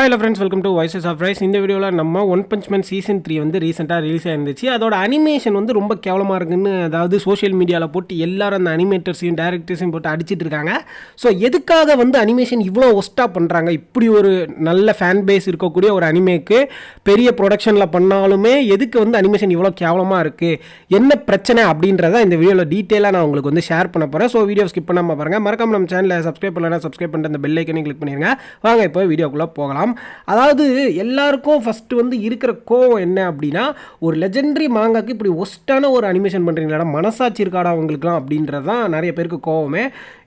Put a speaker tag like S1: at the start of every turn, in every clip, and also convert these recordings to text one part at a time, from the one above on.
S1: Hello friends, welcome to voices of rise. இந்த வீடியோவில் நம்ம ஒன் பஞ்ச் மேன் சீசன் 3 வந்து ரீசெண்டாக ரிலீஸ் ஆயிருந்துச்சு. அதோட அனிமேஷன் வந்து ரொம்ப கேவலமாக இருக்குன்னு அதாவது சோஷியல் மீடியாவில் போட்டு எல்லாரும் அந்த அனிமேட்டர்ஸையும் டேரக்டர்ஸையும் போட்டு அடிச்சிட்டு இருக்காங்க. ஸோ எதுக்காக வந்து அனிமேஷன் இவ்வளோ ஒஸ்ட்டாக பண்ணுறாங்க? இப்படி ஒரு நல்ல ஃபேன் பேஸ் இருக்கக்கூடிய ஒரு அனிமேக்கு பெரிய ப்ரொடக்ஷனில் பண்ணாலுமே எதுக்கு வந்து அனிமேஷன் இவ்வளோ கேவலமாக இருக்குது, என்ன பிரச்சனை அப்படின்றத இந்த வீடியோவில் டீட்டெயிலாக நான் உங்களுக்கு வந்து ஷேர் பண்ண போகிறேன். ஸோ வீடியோ ஸ்கிப் பண்ணாமல் பாருங்கள். மறக்காம நம்ம சேனலில் சப்ஸ்கிரைப் பண்ணலாம், சப்ஸ்கிரைப் பண்ணிட்டு அந்த பெல் ஐக்கனையும் கிளிக் பண்ணிடுங்க. வாங்க இப்போ வீடியோக்குள்ளே போகலாம். அதாவது எல்லாருக்கும் ஃபஸ்ட்டு வந்து இருக்கிற கோவம் என்ன அப்படின்னா, ஒரு லெஜெண்டரி மாங்காக்கு இப்படி ஒஸ்ட்டான ஒரு அனிமேஷன் பண்ணுறீங்களா, மனசாட்சி இருக்காடா அவங்களுக்குலாம் அப்படின்றது தான் நிறைய பேருக்கு கோவமே.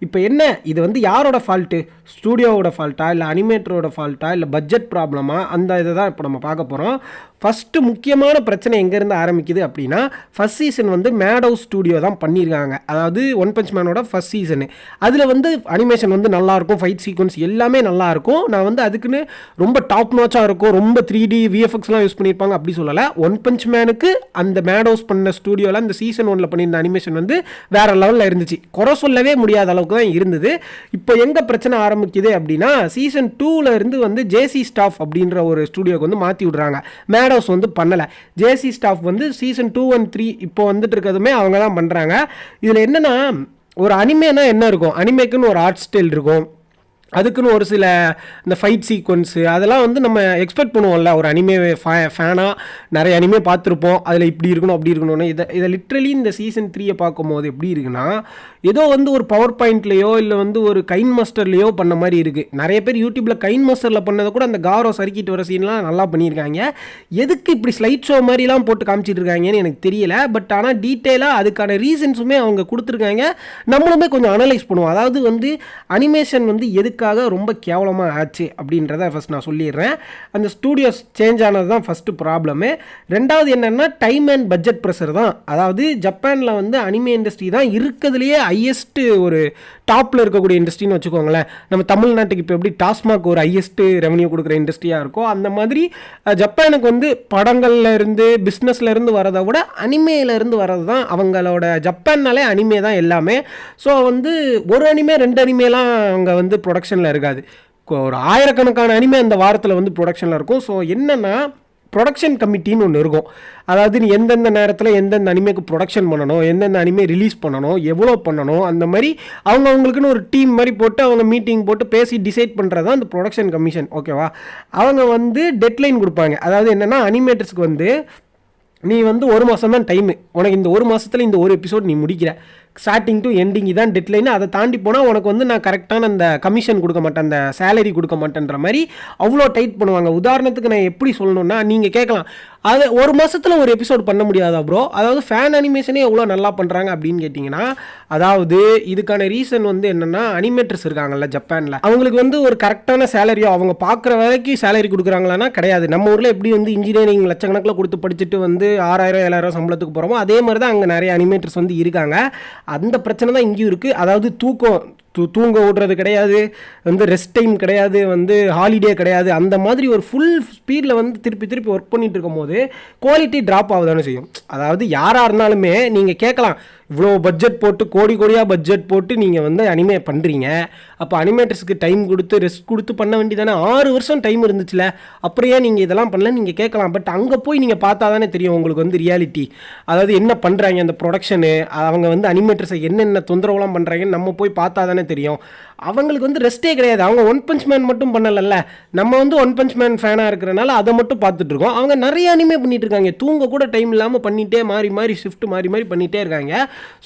S1: இப்போ என்ன இது வந்து யாரோட ஃபால்ட்டு? ஸ்டூடியோவோட ஃபால்ட்டா, இல்லை அனிமேட்டரோட ஃபால்ட்டா, இல்லை பட்ஜெட் ப்ராப்ளமா? அந்த இதை தான் இப்போ நம்ம பார்க்க போகிறோம். ஃபஸ்ட்டு முக்கியமான பிரச்சனை எங்கேருந்து ஆரம்பிக்குது அப்படின்னா, ஃபஸ்ட் சீசன் வந்து மேட் ஹவுஸ் ஸ்டூடியோ தான் பண்ணியிருக்காங்க. அதாவது ஒன் பஞ்ச் மேனோட ஃபஸ்ட் சீசனு. அதில் வந்து அனிமேஷன் வந்து நல்லாயிருக்கும், ஃபைட் சீக்வன்ஸ் எல்லாமே நல்லாயிருக்கும். நான் வந்து அதுக்குன்னு ரொம்ப டாப் நாச்சாக இருக்கும், ரொம்ப 3D VFXலாம் யூஸ் பண்ணியிருப்பாங்க அப்படி சொல்லலை. ஒன் பஞ்ச் மேனுக்கு அந்த மேட் ஹவுஸ் பண்ண ஸ்டூடியோவில் அந்த சீசன் 1 பண்ணியிருந்த அனிமேஷன் வந்து வேறு லெவலில் இருந்துச்சு. குறை சொல்லவே முடியாத அளவுக்கு தான் இருந்தது. இப்போ எங்கே பிரச்சனை ஆரம்பிக்குது அப்படின்னா, சீசன் 2ல் இருந்து வந்து ஜேசி ஸ்டாஃப் அப்படின்ற ஒரு ஸ்டூடியோக்கு வந்து மாற்றி விட்றாங்க. மேட் ஹவுஸ் வந்து பண்ணலை. ஜேசி ஸ்டாஃப் வந்து சீசன் 2 and 3 இப்போ வந்துட்டு இருக்கிறதுமே அவங்க தான் பண்ணுறாங்க. இதில் என்னென்னா, ஒரு அனிமேனா என்ன இருக்கும்? அனிமேக்குன்னு ஒரு ஆர்ட் ஸ்டைல் இருக்கும், அதுக்குன்னு ஒரு சில இந்த ஃபைட் சீக்வன்ஸு அதெல்லாம் வந்து நம்ம எக்ஸ்பெக்ட் பண்ணுவோம்ல. ஒரு அனிமே ஃபேனாக நிறைய அனிமே பார்த்துருப்போம், அதில் இப்படி இருக்கணும் அப்படி இருக்கணும்னு. இதை லிட்ரலி இந்த சீசன் 3 பார்க்கும்போது எப்படி இருக்குன்னா, ஏதோ வந்து ஒரு பவர் பாயிண்ட்லேயோ இல்லை வந்து ஒரு கைன் மாஸ்டர்லேயோ பண்ண மாதிரி இருக்குது. நிறைய பேர் யூடியூப்பில் கைன் மாஸ்டரில் பண்ணதை கூட அந்த காரோ சறுக்கிட்டு வர சீன்லாம் நல்லா பண்ணியிருக்காங்க. எதுக்கு இப்படி ஸ்லைட் ஷோ மாதிரிலாம் போட்டு காமிச்சிட்டு இருக்காங்கன்னு எனக்கு தெரியல. பட் ஆனால் டீட்டெயிலாக அதுக்கான ரீசன்ஸுமே அவங்க கொடுத்துருக்காங்க. நம்மளுமே கொஞ்சம் அனலைஸ் பண்ணுவோம். அதாவது வந்து அனிமேஷன் வந்து எதுக்கு ரொம்ப கேவலமாக ஆச்சு அப்படின்றத ஃபஸ்ட் நான் சொல்லிடுறேன். அந்த ஸ்டூடியோஸ் சேஞ்ச் ஆனது தான் ஃபஸ்ட்டு ப்ராப்ளமு. ரெண்டாவது என்னென்னா, டைம் அண்ட் பட்ஜெட் ப்ரெஷர் தான். அதாவது ஜப்பானில் வந்து அனிமே இண்டஸ்ட்ரி தான் இருக்கிறதுலையே ஹையஸ்ட்டு ஒரு டாப்பில் இருக்கக்கூடிய இண்டஸ்ட்ரின்னு வச்சுக்கோங்களேன். நம்ம தமிழ்நாட்டுக்கு இப்போ எப்படி டாஸ்மாக் ஒரு ஹையஸ்ட்டு ரெவன்யூ கொடுக்குற இண்டஸ்ட்ரியாக இருக்கோ, அந்த மாதிரி ஜப்பானுக்கு வந்து படங்கள்ல இருந்து பிஸ்னஸில் இருந்து வரதை விட அனிமேலேருந்து வரது தான் அவங்களோட. ஜப்பான்னாலே அனிமே தான் எல்லாமே. ஸோ வந்து ஒரு அனிமே 2 அனிமேலாம் அவங்க வந்து ப்ரொடக்ஷனில் இருக்காது. ஒரு ஆயிரக்கணக்கான அனிமே அந்த வாரத்தில் வந்து ப்ரொடக்ஷனில் இருக்கும். ஸோ என்னென்னா, ப்ரொடக்ஷன் கமிட்டின்னு ஒன்று இருக்கும். அதாவது நீ எந்தெந்த நேரத்தில் எந்தெந்த அனிமேக்கு ப்ரொடக்ஷன் பண்ணணும், எந்தெந்த அனிமே ரிலீஸ் பண்ணணும், எவ்வளோ பண்ணணும், அந்த மாதிரி அவங்கவுங்களுக்குன்னு ஒரு டீம் மாதிரி போட்டு அவங்க மீட்டிங் போட்டு பேசி டிசைட் பண்ணுறது தான் அந்த ப்ரொடக்ஷன் கமிஷன். ஓகேவா? அவங்க வந்து டெட்லைன் கொடுப்பாங்க. அதாவது என்னென்னா, அனிமேட்டர்ஸ்க்கு வந்து நீ வந்து 1 மாதம் தான் டைமு, உனக்கு இந்த 1 மாதத்தில் இந்த ஒரு எபிசோட் நீ முடிக்கிற, ஸ்டார்டிங் டு எண்டிங் இதான் டெட்லைன். அதை தாண்டி போனால் உனக்கு வந்து நான் கரெக்டான அந்த கமிஷன் கொடுக்க மாட்டேன், அந்த சேலரி கொடுக்க மாட்டேன்ற மாதிரி அவ்வளோ டைட் பண்ணுவாங்க. உதாரணத்துக்கு நான் எப்படி சொல்லணும்னா, நீங்கள் கேட்கலாம், அது 1 மாதத்தில் ஒரு எபிசோட் பண்ண முடியாதா ப்ரோ? அதாவது ஃபேன் அனிமேஷனே எவ்வளோ நல்லா பண்ணுறாங்க அப்படின்னு கேட்டிங்கன்னா, அதாவது இதுக்கான ரீசன் வந்து என்னென்னா, அனிமேட்டர்ஸ் இருக்காங்கல்ல ஜப்பானில், அவங்களுக்கு வந்து ஒரு கரெக்டான சேலரியோ அவங்க பார்க்குற வரைக்கும் சேலரி கொடுக்குறாங்களான்னா கிடையாது. நம்ம ஊரில் எப்படி வந்து இன்ஜினியரிங் லட்சக்கணக்கில் கொடுத்து படிச்சுட்டு வந்து 6000 7000 சம்பளத்துக்கு போகிறோமோ, அதே மாதிரி தான் அங்கே நிறைய அனிமேட்டர்ஸ் வந்து இருக்காங்க. அந்த பிரச்சனை தான் இங்கேயும் இருக்குது. அதாவது தூங்க விடுறது கிடையாது, வந்து ரெஸ்ட் டைம் கிடையாது, வந்து ஹாலிடே கிடையாது. அந்த மாதிரி ஒரு ஃபுல் ஸ்பீடில் வந்து திருப்பி ஒர்க் பண்ணிட்டு இருக்கும் போது குவாலிட்டி ட்ராப் ஆகுதானே செய்யும். அதாவது யாராக இருந்தாலுமே நீங்கள் கேட்கலாம், இவ்வளோ பட்ஜெட் போட்டு கோடியாக பட்ஜெட் போட்டு நீங்கள் வந்து அனிமே பண்ணுறீங்க, அப்போ அனிமேட்டர்ஸுக்கு டைம் கொடுத்து ரெஸ்ட் கொடுத்து பண்ண வேண்டியதானே? 6 வருஷம் டைம் இருந்துச்சுல, அப்புறம் ஏன் நீங்கள் இதெல்லாம் பண்ணல நீங்கள் கேட்கலாம். பட் அங்கே போய் நீங்கள் பார்த்தா தானே தெரியும் உங்களுக்கு வந்து ரியாலிட்டி. அதாவது என்ன பண்ணுறாங்க அந்த ப்ரொடக்ஷனு, அவங்க வந்து அனிமேட்டர்ஸை என்னென்ன தொந்தரவுலாம் பண்ணுறாங்கன்னு நம்ம போய் பார்த்தா தானே தெரியும். அவங்களுக்கு வந்து ரெஸ்ட்டே கிடையாது. அவங்க ஒன் பஞ்ச் மேன் மட்டும் பண்ணலைல்ல, நம்ம வந்து ஒன் பஞ்ச் மேன் ஃபேனாக இருக்கிறனால அதை மட்டும் பார்த்துட்டு இருக்கோம். அவங்க நிறைய அனிமே பண்ணிட்டு இருக்காங்க, தூங்க கூட டைம் இல்லாமல் பண்ணிகிட்டே மாறி ஷிஃப்ட் மாறி பண்ணிகிட்டே இருக்காங்க.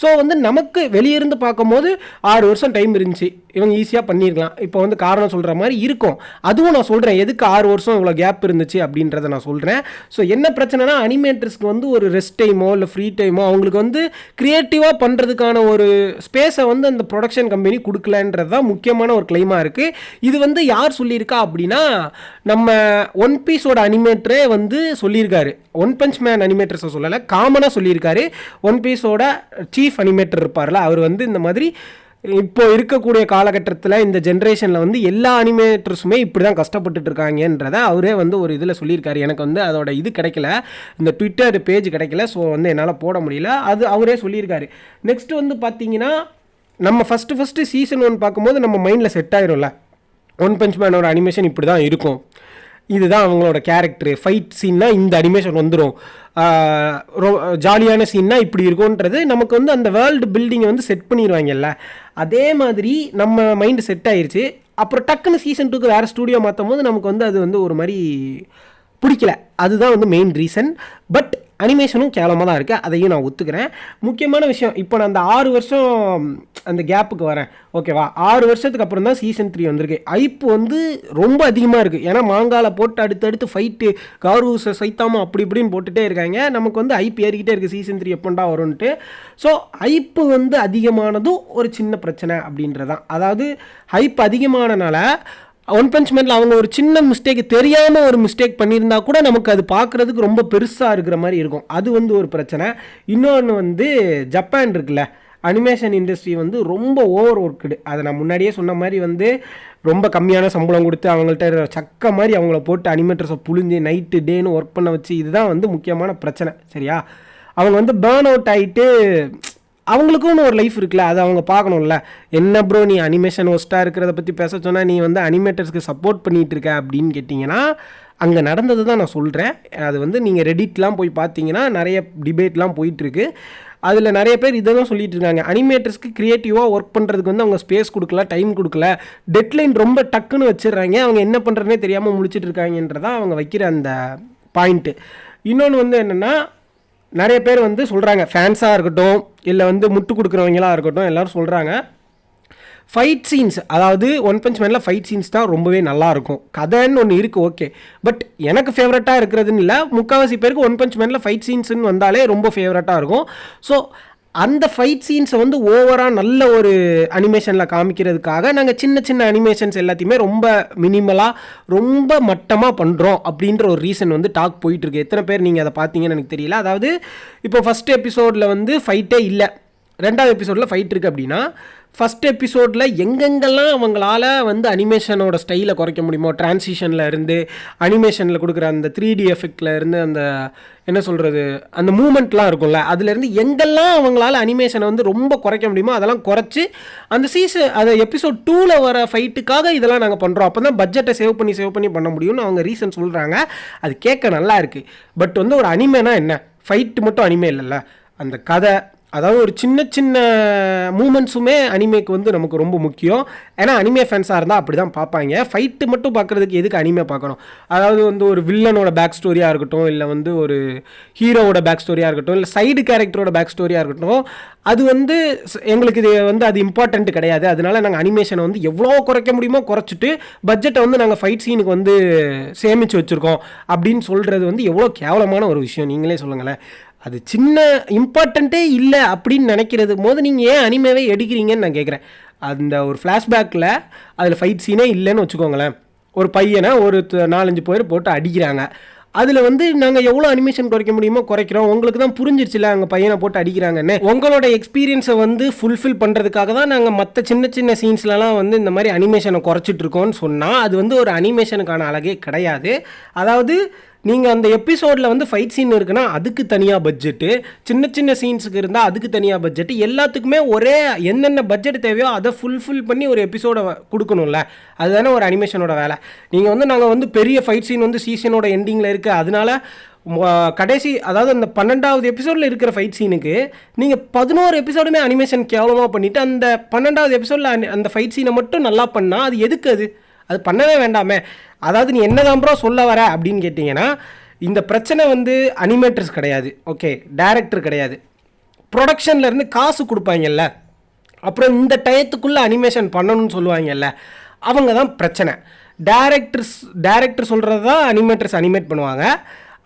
S1: ஸோ வந்து நமக்கு வெளியிருந்து பார்க்கும்போது 6 வருஷம் டைம் இருந்துச்சு, இவங்க ஈஸியாக பண்ணியிருக்கலாம். இப்போ வந்து காரணம் சொல்கிற மாதிரி இருக்கும். அதுவும் நான் சொல்கிறேன், எதுக்கு 6 வருஷம் இவ்வளோ கேப் இருந்துச்சு அப்படின்றத நான் சொல்கிறேன். ஸோ என்ன பிரச்சனைனா, அனிமேட்டர்ஸ்க்கு வந்து ஒரு ரெஸ்ட் டைமோ இல்லை ஃப்ரீ டைமோ அவங்களுக்கு வந்து க்ரியேட்டிவாக பண்ணுறதுக்கான ஒரு ஸ்பேஸை வந்து அந்த ப்ரொடக்ஷன் கம்பெனி கொடுக்கலன்றது தான் முக்கியமான ஒரு கிளைமாக இருக்குது. இது வந்து யார் சொல்லியிருக்கா அப்படின்னா, நம்ம ஒன் பீஸோட அனிமேட்டரே வந்து சொல்லியிருக்காரு. ஒன் பஞ்ச் மேன் அனிமேட்டர்ஸை சொல்லலை, காமனாக சொல்லியிருக்காரு. ஒன் பீஸோட சீஃப் அனிமேட்டர் இருப்பார்ல, அவர் வந்து இந்த மாதிரி இப்போ இருக்கக்கூடிய காலகட்டத்தில் இந்த ஜென்ரேஷனில் வந்து எல்லா அனிமேட்டர்ஸுமே இப்படி தான் கஷ்டப்பட்டுட்டு இருக்காங்கன்றதை அவரே வந்து ஒரு இதில் சொல்லியிருக்காரு. எனக்கு வந்து அதோட இது கிடைக்கல, இந்த ட்விட்டர் பேஜ் கிடைக்கல, ஸோ வந்து என்னால் போட முடியல, அது அவரே சொல்லியிருக்காரு. நெக்ஸ்ட் வந்து பார்த்தீங்கன்னா, நம்ம ஃபஸ்ட்டு சீசன் 1 பார்க்கும்போது நம்ம மைண்டில் செட் ஆயிரும்ல, ஒன் பஞ்ச் மேனோட அனிமேஷன் இப்படி தான் இருக்கும், இதுதான் அவங்களோட கேரக்டரு, ஃபைட் சீன்னா இந்த அனிமேஷன் வந்துடும், ஜாலியான சீன்னா இப்படி இருக்கும்ன்றது நமக்கு வந்து அந்த வேர்ல்டு பில்டிங்கை வந்து செட் பண்ணிடுவாங்கல்ல. அதே மாதிரி நம்ம மைண்டு செட் ஆயிடுச்சு. அப்புறம் டக்குன்னு சீசன் 2க்கு வேறு ஸ்டூடியோ மாற்றும் போது நமக்கு வந்து அது வந்து ஒரு மாதிரி பிடிக்கல. அதுதான் வந்து மெயின் ரீசன். பட் அனிமேஷனும் கேவலமாக தான் இருக்குது, அதையும் நான் ஒத்துக்கிறேன். முக்கியமான விஷயம், இப்போ நான் அந்த 6 வருஷம் அந்த கேப்புக்கு வரேன், ஓகேவா? 6 வருஷத்துக்கு அப்புறம் தான் சீசன் 3 வந்திருக்கு. ஐப்பு வந்து ரொம்ப அதிகமாக இருக்குது. ஏன்னா மாங்கால போட்டு அடுத்தடுத்து ஃபைட்டு காரு சைத்தாமா அப்படி இப்படின்னு போட்டுகிட்டே இருக்காங்க. நமக்கு வந்து ஐப்பு ஏறிக்கிட்டே இருக்குது சீசன் 3 எப்போண்டா வரும்ன்ட்டு. ஸோ ஐப்பு வந்து அதிகமானதும் ஒரு சின்ன பிரச்சனை அப்படின்றதான். அதாவது ஹைப் அதிகமானனால ஒன் பஞ்ச் மேனில் அவங்க ஒரு சின்ன மிஸ்டேக் தெரியாமல் ஒரு மிஸ்டேக் பண்ணியிருந்தா கூட நமக்கு அது பார்க்குறதுக்கு ரொம்ப பெருசாக இருக்கிற மாதிரி இருக்கும். அது வந்து ஒரு பிரச்சனை. இன்னொன்று வந்து ஜப்பான் இருக்குல்ல, அனிமேஷன் இண்டஸ்ட்ரி வந்து ரொம்ப ஓவர் ஒர்க்குடு. அதை நான் முன்னாடியே சொன்ன மாதிரி வந்து ரொம்ப கம்மியான சம்பளம் கொடுத்து அவங்கள்ட்ட சக்க மாதிரி அவங்கள போட்டு அனிமேட்டர்ஸை புழிஞ்சு நைட்டு டேன்னு ஒர்க் பண்ண வச்சு, இதுதான் வந்து முக்கியமான பிரச்சனை. சரியா? அவங்க வந்து பேர்ன் அவுட் ஆகிட்டு அவங்களுக்குன்னு ஒரு லைஃப் இருக்குல்ல, அது அவங்க பார்க்கணும்ல. என்ன ப்ரோ நீ அனிமேஷன் ஒஸ்ட்டாக இருக்கிறத பற்றி பேச சொன்னால் நீ வந்து அனிமேட்டர்ஸ்க்கு சப்போர்ட் பண்ணிகிட்டு இருக்க அப்படின்னு கேட்டிங்கன்னா, அங்கே நடந்தது தான் நான் சொல்கிறேன். அது வந்து நீங்கள் ரெடிட்லாம் போய் பார்த்தீங்கன்னா நிறைய டிபேட்லாம் போயிட்டுருக்கு. அதில் நிறைய பேர் இதை தான் சொல்லிட்டு இருக்காங்க, அனிமேட்டர்ஸ்க்கு க்ரியேட்டிவாக ஒர்க் பண்ணுறதுக்கு வந்து அவங்க ஸ்பேஸ் கொடுக்கல, டைம் கொடுக்கல, டெட்லைன் ரொம்ப டக்குன்னு வச்சிடுறாங்க, அவங்க என்ன பண்ணுறதுனே தெரியாமல் முடிச்சுட்டு இருக்காங்கன்றதான் அவங்க வைக்கிற அந்த பாயிண்ட்டு. இன்னொன்று வந்து என்னென்னா, நிறைய பேர் வந்து சொல்கிறாங்க, ஃபேன்ஸாக இருக்கட்டும் இல்லை வந்து முட்டு கொடுக்குறவங்களாக இருக்கட்டும், எல்லோரும் சொல்கிறாங்க ஃபைட் சீன்ஸ், அதாவது ஒன் பஞ்ச் மேனில் ஃபைட் சீன்ஸ் தான் ரொம்பவே நல்லாயிருக்கும். கதைன்னு ஒன்று இருக்குது, ஓகே. பட் எனக்கு ஃபேவரட்டாக இருக்கிறதுன்னு இல்லை, முக்கால்வாசி பேருக்கு ஒன் பஞ்ச் மேனில் ஃபைட் சீன்ஸ்ன்னு வந்தாலே ரொம்ப ஃபேவரட்டாக இருக்கும். ஸோ அந்த ஃபைட் சீன்ஸை வந்து ஓவராக நல்ல ஒரு அனிமேஷனில் காமிக்கிறதுக்காக நாங்கள் சின்ன சின்ன அனிமேஷன்ஸ் எல்லாத்தையுமே ரொம்ப மினிமலாக ரொம்ப மட்டமாக பண்ணுறோம் அப்படின்ற ஒரு ரீசன் வந்து டாக் போயிட்டுருக்கு. எத்தனை பேர் நீங்கள் அதை பார்த்தீங்கன்னு எனக்கு தெரியல. அதாவது இப்போ ஃபஸ்ட் எபிசோடில் வந்து ஃபைட்டே இல்லை, 2வது எபிசோடில் ஃபைட் இருக்குது அப்படின்னா, ஃபஸ்ட் எபிசோடில் எங்கெங்கெல்லாம் அவங்களால வந்து அனிமேஷனோட ஸ்டைலை குறைக்க முடியுமோ, டிரான்சிஷனில் இருந்து அனிமேஷனில் கொடுக்குற அந்த 3D எஃபெக்டில் இருந்து அந்த என்ன சொல்கிறது அந்த மூமெண்ட்லாம் இருக்கும்ல, அதுலேருந்து எங்கெல்லாம் அவங்களால அனிமேஷனை வந்து ரொம்ப குறைக்க முடியுமோ அதெல்லாம் குறைச்சி அந்த அது எபிசோட் 2ல் வர ஃபைட்டுக்காக இதெல்லாம் நாங்கள் பண்ணுறோம், அப்போ தான் பட்ஜெட்டை சேவ் பண்ணி பண்ண முடியும்னு அவங்க ரீசன் சொல்கிறாங்க. அது கேட்க நல்லா இருக்குது. பட் வந்து ஒரு அனிமேனா என்ன, ஃபைட்டு மட்டும் அனிமே இல்லைல்ல, அந்த கதை, அதாவது ஒரு சின்ன சின்ன மூமெண்ட்ஸுமே அனிமேக்கு வந்து நமக்கு ரொம்ப முக்கியம். ஏன்னா அனிமே ஃபேன்ஸாக இருந்தால் அப்படி தான் பார்ப்பாங்க. ஃபைட்டு மட்டும் பார்க்குறதுக்கு எதுக்கு அனிமே பார்க்கணும்? அதாவது வந்து ஒரு வில்லனோட பேக் ஸ்டோரியாக இருக்கட்டும், இல்லை வந்து ஒரு ஹீரோவோட பேக் ஸ்டோரியாக இருக்கட்டும், இல்லை சைடு கேரக்டரோட பேக் ஸ்டோரியாக இருக்கட்டும், அது வந்து எங்களுக்கு இது வந்து அது இம்பார்ட்டன்ட் கிடையாது. அதனால நாங்கள் அனிமேஷனை வந்து எவ்வளோ குறைக்க முடியுமோ குறைச்சிட்டு பட்ஜெட்டை வந்து நாங்கள் ஃபைட் சீனுக்கு வந்து சேமித்து வச்சுருக்கோம் அப்படின்னு சொல்கிறது வந்து எவ்வளோ கேவலமான ஒரு விஷயம், நீங்களே சொல்லுங்களேன். அது சின்ன இம்பார்ட்டண்ட்டே இல்லை அப்படின்னு நினைக்கிறது போது நீங்கள் ஏன் அனிமேவே எடுக்கிறீங்கன்னு நான் கேட்குறேன். அந்த ஒரு ஃப்ளாஷ்பேக்கில் அதில் ஃபைட் சீனே இல்லைன்னு வச்சுக்கோங்களேன், ஒரு பையனை ஒரு 4-5 பேர் போட்டு அடிக்கிறாங்க, அதில் வந்து நாங்கள் எவ்வளோ அனிமேஷன் குறைக்க முடியுமோ குறைக்கிறோம். உங்களுக்கு தான் புரிஞ்சிருச்சுல அங்கே பையனை போட்டு அடிக்கிறாங்கன்னு. உங்களோட எக்ஸ்பீரியன்ஸை வந்து ஃபுல்ஃபில் பண்ணுறதுக்காக தான் நாங்கள் மற்ற சின்ன சின்ன சீன்ஸ்லலாம் வந்து இந்த மாதிரி அனிமேஷனை குறைச்சிட்ருக்கோன்னு சொன்னால் அது வந்து ஒரு அனிமேஷனுக்கான அழகே கிடையாது. அதாவது நீங்கள் அந்த எபிசோடில் வந்து ஃபைட் சீன் இருக்குன்னா அதுக்கு தனியாக பட்ஜெட்டு, சின்ன சின்ன சீன்ஸுக்கு இருந்தால் அதுக்கு தனியாக பட்ஜெட்டு, எல்லாத்துக்குமே ஒரே என்னென்ன பட்ஜெட் தேவையோ அதை ஃபுல்ஃபில் பண்ணி ஒரு எபிசோடை கொடுக்கணும்ல. அதுதானே ஒரு அனிமேஷனோட வேலை. நீங்கள் வந்து நாங்கள் வந்து பெரிய ஃபைட் சீன் வந்து சீசனோட எண்டிங்கில் இருக்குது, அதனால கடைசி அதாவது அந்த 12வது எபிசோடில் இருக்கிற ஃபைட் சீனுக்கு நீங்கள் 11 எபிசோடுமே அனிமேஷன் கேவலமாக பண்ணிவிட்டு அந்த 12வது எபிசோடில் அந்த ஃபைட் சீனை மட்டும் நல்லா பண்ணால் அது எதுக்கு? அது பண்ணவே வேண்டாமே. அதாவது நீ என்ன தான் ப்ரோ சொல்ல வர அப்படின்னு கேட்டிங்கன்னா, இந்த பிரச்சனை வந்து அனிமேட்டர்ஸ் கிடையாது, ஓகே, டைரக்டர் கிடையாது, ப்ரொடக்ஷன்லேருந்து காசு கொடுப்பாங்கல்ல, அப்புறம் இந்த டயத்துக்குள்ளே அனிமேஷன் பண்ணணும்னு சொல்லுவாங்கல்ல, அவங்க தான் பிரச்சனை. டைரக்டர் சொல்கிறது தான் அனிமேட்டர்ஸ் அனிமேட் பண்ணுவாங்க.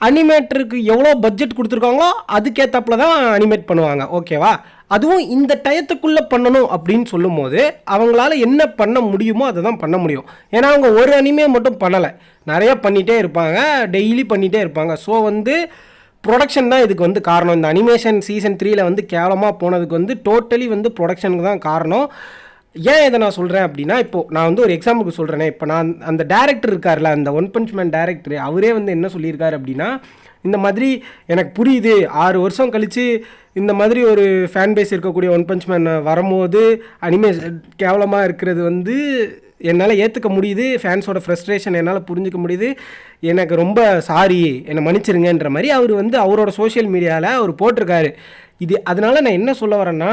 S1: அனிமேட்டருக்கு எவ்வளோ பட்ஜெட் கொடுத்துருக்காங்களோ அதுக்கேற்றப்பில் தான் அனிமேட் பண்ணுவாங்க, ஓகேவா? அதுவும் இந்த டயத்துக்குள்ளே பண்ணணும் அப்படின்னு சொல்லும் போது அவங்களால என்ன பண்ண முடியுமோ அதை தான் பண்ண முடியும். ஏன்னா அவங்க ஒரு அனிமே மட்டும் பண்ணலை, நிறையா பண்ணிகிட்டே இருப்பாங்க, டெய்லி பண்ணிகிட்டே இருப்பாங்க. ஸோ வந்து ப்ரொடக்ஷன் தான் இதுக்கு வந்து காரணம். இந்த அனிமேஷன் சீசன் 3ல் வந்து கேவலமாக போனதுக்கு வந்து டோட்டலி வந்து ப்ரொடக்ஷனுக்கு தான் காரணம். ஏன் இதை நான் சொல்கிறேன் அப்படின்னா, இப்போது நான் வந்து ஒரு எக்ஸாம்பிளுக்கு சொல்கிறேனே, இப்போ நான் அந்த டேரக்டர் இருக்கார்ல, அந்த ஒன் பஞ்ச் மேன் டேரக்டர், அவரே வந்து என்ன சொல்லியிருக்காரு அப்படின்னா, இந்த மாதிரி எனக்கு புரியுது 6 வருஷம் கழித்து இந்த மாதிரி ஒரு ஃபேன் பேஸ் இருக்கக்கூடிய ஒன் பஞ்ச் மேன் வரும்போது அனிமே கேவலமாக இருக்கிறது வந்து என்னால் ஏற்றுக்க முடியுது, ஃபேன்ஸோட ஃப்ரஸ்ட்ரேஷன் என்னால் புரிஞ்சிக்க முடியுது, எனக்கு ரொம்ப சாரி, என்னை மன்னிச்சிருங்கன்ற மாதிரி அவர் வந்து அவரோட சோஷியல் மீடியாவில் அவர் போட்டிருக்காரு. இது அதனால் நான் என்ன சொல்ல வரேன்னா,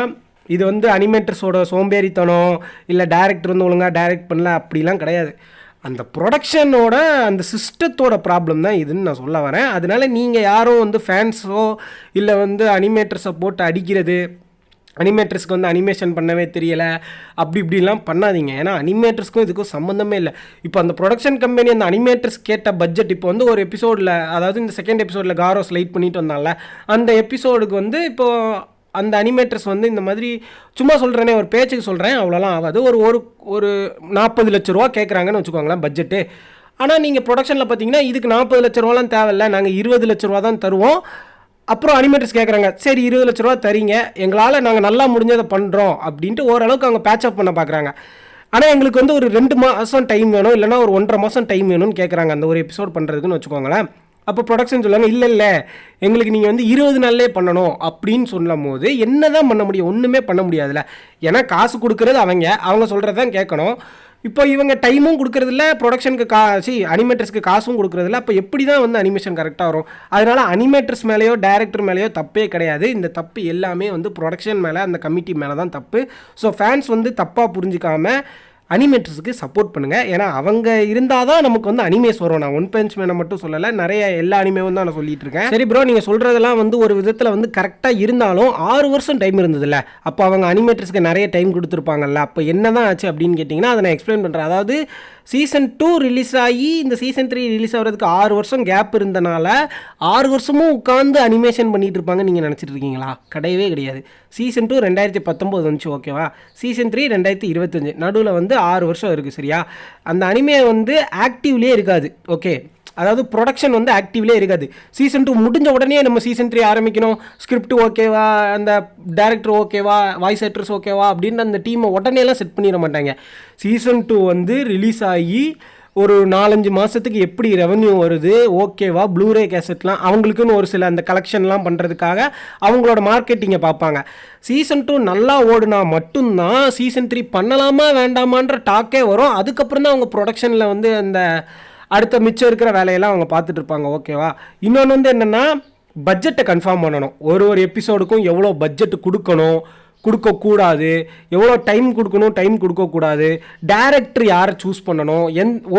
S1: இது வந்து அனிமேட்டர்ஸோட சோம்பேறித்தனம், இல்லை டேரக்டர் வந்து ஒழுங்காக டைரக்ட் பண்ணல அப்படிலாம் கிடையாது. அந்த ப்ரொடக்ஷனோட அந்த சிஸ்டத்தோட ப்ராப்ளம் தான் இதுன்னு நான் சொல்ல வரேன். அதனால் நீங்கள் யாரும் வந்து ஃபேன்ஸோ இல்லை வந்து அனிமேட்டர்ஸை போட்டு அடிக்கிறது, அனிமேட்டர்ஸ்க்கு வந்து அனிமேஷன் பண்ணவே தெரியலை அப்படி இப்படிலாம் பண்ணாதீங்க. ஏன்னா அனிமேட்டர்ஸ்க்கும் இதுக்கும் சம்மந்தமே இல்லை. இப்போ அந்த ப்ரொடக்ஷன் கம்பெனி அந்த அனிமேட்டர்ஸ் கேட்ட பட்ஜெட் இப்போ வந்து ஒரு எபிசோடில், அதாவது இந்த செகண்ட் எபிசோடில் காரோ ஸ்லைட் பண்ணிட்டு வந்தால அந்த எபிசோடுக்கு வந்து இப்போது அந்த அனிமேட்டர்ஸ் வந்து இந்த மாதிரி சும்மா சொல்கிறேனே, ஒரு பேச்சுக்கு சொல்கிறேன், அவ்வளோலாம் ஆகாது. ஒரு 40 லட்ச ரூபா கேட்குறாங்கன்னு வச்சுக்கோங்களேன் பட்ஜெட்டு. ஆனால் நீங்கள் ப்ரொடக்ஷனில் பார்த்தீங்கன்னா இதுக்கு 40 லட்ச ரூபாலாம் தேவையில்லை, நாங்கள் 20 லட்ச ரூபா தான் தருவோம். அப்புறம் அனிமேட்டர்ஸ் கேட்குறாங்க, சரி 20 லட்ச ரூபா தரீங்க, எங்களால் நாங்கள் நல்லா முடிஞ்சதை பண்ணுறோம் அப்படின்ட்டு ஓரளவுக்கு அவங்க பேட்சப் பண்ண பார்க்குறாங்க. ஆனால் எங்களுக்கு வந்து ஒரு 2 மாதம் டைம் வேணும், இல்லைனா ஒரு 1.5 மாதம் டைம் வேணும்னு கேட்குறாங்க அந்த ஒரு எபிசோட் பண்ணுறதுக்குன்னு வச்சுக்கோங்களேன். அப்போ ப்ரொடக்ஷன் சொல்லுவாங்க, இல்லை எங்களுக்கு நீங்கள் வந்து 20 நாள்லேயே பண்ணணும் அப்படின்னு சொல்லும் போது என்ன தான் பண்ண முடியும்? ஒன்றுமே பண்ண முடியாதுல்ல. ஏன்னா காசு கொடுக்குறது அவங்க சொல்கிறது தான் கேட்கணும். இப்போ இவங்க டைமும் கொடுக்குறதில்ல, ப்ரொடக்ஷனுக்கு அனிமேட்டர்ஸ்க்கு காசும் கொடுக்குறதில்ல. அப்போ எப்படி தான் வந்து அனிமேஷன் கரெக்டாக வரும்? அதனால் அனிமேட்டர்ஸ் மேலேயோ டேரக்டர் மேலேயோ தப்பே கிடையாது. இந்த தப்பு எல்லாமே வந்து ப்ரொடக்ஷன் மேலே, அந்த கமிட்டி மேலே தான் தப்பு. ஸோ ஃபேன்ஸ் வந்து தப்பாக புரிஞ்சிக்காமல் அனிமேட்டர்ஸுக்கு சப்போர்ட் பண்ணுங்கள். ஏன்னா அவங்க இருந்தால் தான் நமக்கு வந்து அனிமேஸ் வரும். நான் ஒன் பஞ்ச் மேனை மட்டும் சொல்லலை, நிறைய எல்லா அனிமேவும் தான் நான் சொல்லிட்டு இருக்கேன். சரி ப்ரோ, நீங்கள் சொல்கிறதெல்லாம் வந்து ஒரு விதத்தில் வந்து கரெக்டாக இருந்தாலும் 6 வருஷம் டைம் இருந்ததில்ல, அப்போ அவங்க அனிமேட்டர்ஸ்க்கு நிறைய டைம் கொடுத்துருப்பாங்கல்ல. அப்போ என்ன தான் ஆச்சு அப்படின்னு கேட்டிங்கன்னா அதை நான் எக்ஸ்பிளைன் பண்ணுறேன். அதாவது சீசன் 2 ரிலீஸ் ஆகி இந்த சீசன் 3 ரிலீஸ் ஆகிறதுக்கு 6 வருஷம் கேப் இருந்தனால 6 வருஷமும் உட்காந்து அனிமேஷன் பண்ணிகிட்டு இருப்பாங்க நீங்கள் நினச்சிட்டு இருக்கீங்களா? கிடையவே கிடையாது. சீசன் 2 2019 வந்துச்சு, ஓகேவா? சீசன் 3 2025, நடுவில் வந்து 6 வருஷம் இருக்குது, சரியா? அந்த அனிமே வந்து ஆக்டிவ்லேயே இருக்காது, ஓகே? அதாவது ப்ரொடக்ஷன் வந்து ஆக்டிவ்லேயே இருக்காது. சீசன் 2 முடிஞ்ச உடனே நம்ம சீசன் 3 ஆரம்பிக்கணும், ஸ்கிரிப்ட் ஓகேவா, அந்த டேரக்டர் ஓகேவா, வாய்ஸ் ஆக்டர்ஸ் ஓகேவா அப்படின்னு அந்த டீமை உடனேலாம் செட் பண்ணிட மாட்டாங்க. சீசன் 2 வந்து ரிலீஸ் ஆகி ஒரு 4-5 மாதத்துக்கு எப்படி ரெவன்யூ வருது, ஓகேவா, ப்ளூரே கேசட்லாம் அவங்களுக்குன்னு ஒரு சில அந்த கலெக்ஷன்லாம் பண்ணுறதுக்காக அவங்களோட மார்க்கெட்டிங்கை பார்ப்பாங்க. சீசன் 2 நல்லா ஓடுனா மட்டும்தான் சீசன் 3 பண்ணலாமா வேண்டாமான்ற டாக்கே வரும். அதுக்கப்புறம் தான் அவங்க ப்ரொடக்ஷனில் வந்து அந்த அடுத்த மிச்சம் இருக்கிற வேலையெல்லாம் அவங்க பார்த்துட்டு இருப்பாங்க, ஓகேவா? இன்னொன்று வந்து என்னென்னா பட்ஜெட்டை கன்ஃபார்ம் பண்ணணும். ஒரு எபிசோடுக்கும் எவ்வளோ பட்ஜெட் கொடுக்கக்கூடாது, எவ்வளோ டைம் கொடுக்கணும், டைம் கொடுக்கக்கூடாது, டேரக்டர் யாரை சூஸ் பண்ணணும்,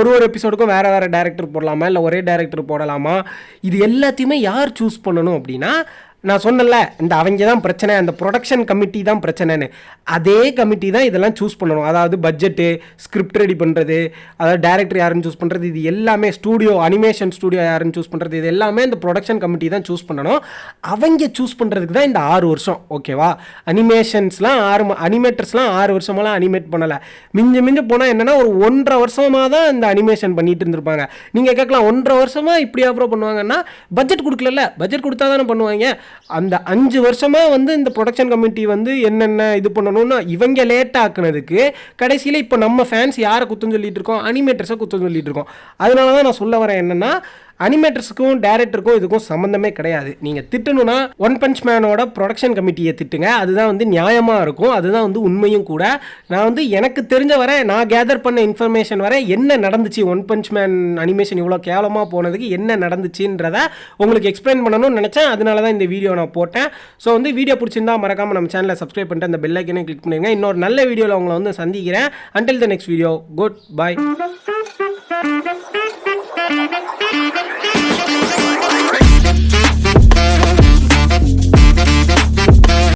S1: ஒரு எபிசோடுக்கும் வேறு டேரக்டர் போடலாமா, இல்லை ஒரே டேரக்டர் போடலாமா, இது எல்லாத்தையுமே யார் சூஸ் பண்ணணும் அப்படின்னா, நான் சொன்னல இந்த அவங்க தான் பிரச்சனை, அந்த ப்ரொடக்ஷன் கமிட்டி தான் பிரச்சனைன்னு. அதே கமிட்டி தான் இதெல்லாம் சூஸ் பண்ணணும். அதாவது பட்ஜெட்டு, ஸ்கிரிப்ட் ரெடி பண்ணுறது, அதாவது டேரக்டர் யாருன்னு சூஸ் பண்ணுறது, இது எல்லாமே ஸ்டூடியோ, அனிமேஷன் ஸ்டூடியோ யாருன்னு சூஸ் பண்ணுறது, இது எல்லாமே இந்த ப்ரொடக்ஷன் கமிட்டி தான் சூஸ் பண்ணணும். அவங்க சூஸ் பண்ணுறதுக்கு தான் இந்த 6 வருஷம், ஓகேவா? அனிமேட்டர்ஸ்லாம் 6 வருஷமெல்லாம் அனிமேட் பண்ணலை. மிஞ்சு போனால் என்னென்னா ஒரு 1.5 வருஷமாக தான் இந்த அனிமேஷன் பண்ணிட்டு இருந்திருப்பாங்க. நீங்கள் கேட்கலாம் 1.5 வருஷமாக இப்படி அப்புறம் பண்ணுவாங்கன்னா, பட்ஜெட் கொடுக்கல, பட்ஜெட் கொடுத்தா தானே பண்ணுவாங்க. அந்த 5 வருஷமாக வந்து இந்த ப்ரொடக்ஷன் கமிட்டி வந்து என்னென்ன இது பண்ணணும்னு இவங்க லேட்டாக ஆக்குனதுக்கு கடைசியில் இப்போ நம்ம ஃபேன்ஸ் யாரை குத்தம் சொல்லிட்டு இருக்கோம்? அனிமேட்டர்ஸை குத்தம் சொல்லிட்டு இருக்கோம். அதனால தான் நான் சொல்ல வரேன் என்னென்னா, அனிமேட்டர்ஸுக்கும் டேரக்டருக்கும் இதுக்கும் சம்மந்தமே கிடையாது. நீங்கள் திட்டணும்னா ஒன் பஞ்ச் மேனோட ப்ரொடக்ஷன் கமிட்டியை திட்டுங்க, அதுதான் வந்து நியாயமாக இருக்கும், அதுதான் வந்து உண்மையும் கூட. நான் வந்து எனக்கு தெரிஞ்ச வரை, நான் கேதர் பண்ண இன்ஃபர்மேஷன் வரை என்ன நடந்துச்சு, ஒன் பஞ்ச் மேன் அனிமேஷன் இவ்வளோ கேவலமாக போனதுக்கு என்ன நடந்துச்சுன்றதை உங்களுக்கு எக்ஸ்பிளைன் பண்ணணும்னு நினச்சேன். அதனால தான் இந்த வீடியோ நான் போட்டேன். ஸோ வந்து வீடியோ பிடிச்சிருந்தா மறக்காமல் நம்ம சேனலை சப்ஸ்கிரைப் பண்ணிட்டு அந்த பெல் ஐக்கனை கிளிக் பண்ணிடுங்க. இன்னொரு நல்ல வீடியோவில் உங்களை வந்து சந்திக்கிறேன். Until the next video, good bye.